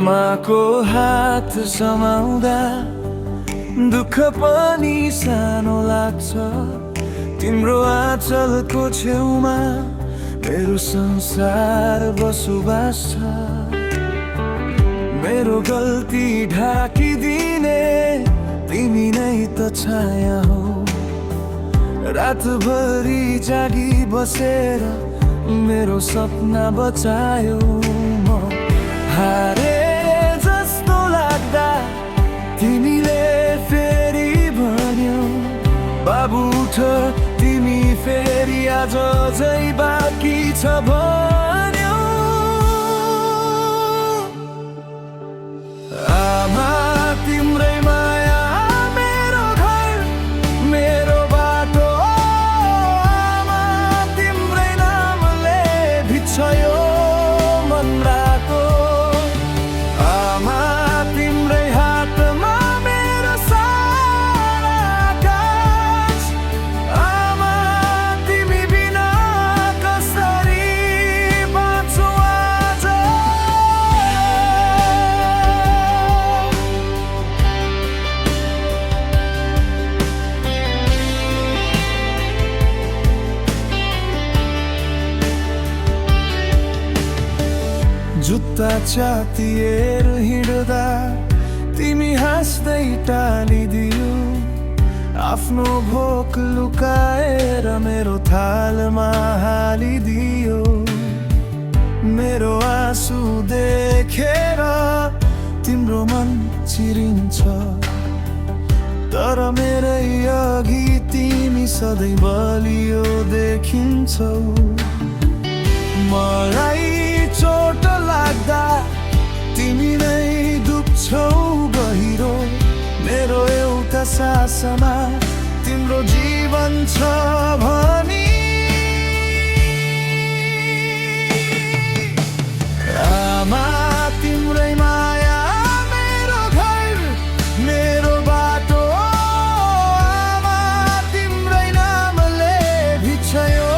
आमाको हात समाउँदा दुःख पनि सानो लाग्छ। तिम्रो आँचलको छेउमा मेरो संसार बसोबास छ। मेरो गल्ती ढाकिदिने तिमी नै त छाया हो। रातभरि जागी बसेर मेरो सपना बचायो। म हारे जस्तो लाग्दा तिमीले फेरि भन्यौ, बाबु उठ तिमी फेरि आज झै बाँकी छ भन्यौ। आमा तिम्रै माया मेरो घर मेरो बाटो। आमा तिम्रै नामले भिज्छ यो मन रातो। आमा तिम्रै हातमा मेरो सारा आकाश। आमा तिमी बिना कसरी बाँच्छु आज। जुत्ता च्यातिएर हिँड्दा तिमी हाँस्दै टालिदियो। आफ्नो भोक लुकाएर मेरो थालमा हालिदियो। मेरो आँसु देखेर तिम्रो मन चिरिन्छ, तर मेरै अघि तिमी सधैँ बलियो देखिन्छौ। मलाई चोट लाग्दा तिमी नै दुख्छौ गहिरो। मेरो एउटा सासमा तिम्रो जीवन छ भनी। आमा तिम्रै माया मेरो घर मेरो बाटो। आमा तिम्रै नामले भिज्छ यो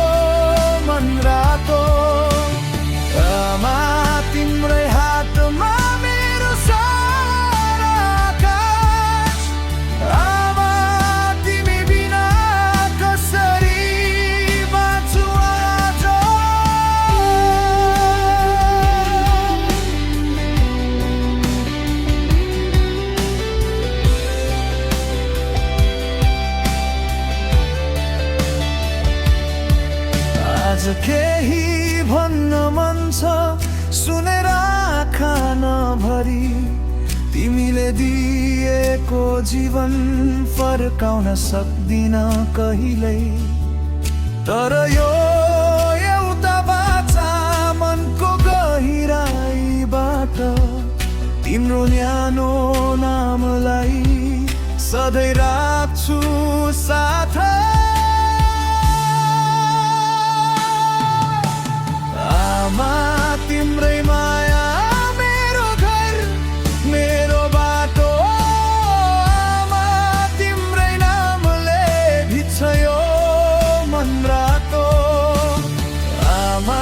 मन रातो। आमा तिम्रै हातमा मेरो सारा आकाश। आमा तिमी बिना कसरी बाँच्छु आज। आज केही भन्न मन छ सुनेर आँखा नभरी। तिमीले दिएको जीवन फर्काउन सक्दिन कहिल्यै, तर यो एउटा बाचा मनको गहिराईबाट तिम्रो न्यानो नामलाई सधैँ राख्छु साथ। आमा तिम्रै माया मेरो घर मेरो बाटो। आमा तिम्रै नामले भिज्छ यो मन रातो। आमा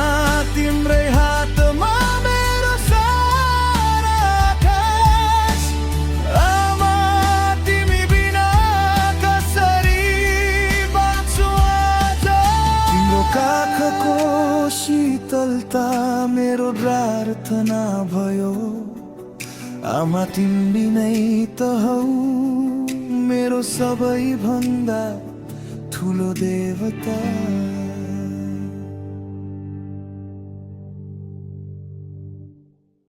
तिम्रै हातमा मेरो सारा आकाश। आमा तिमी बिना कसरी बाँच्छु आज। तिम्रो काखको शीतलता मेरो प्रार्थना भयो। आमा तिमी नै त हौ मेरो सबैभन्दा ठुलो देवता।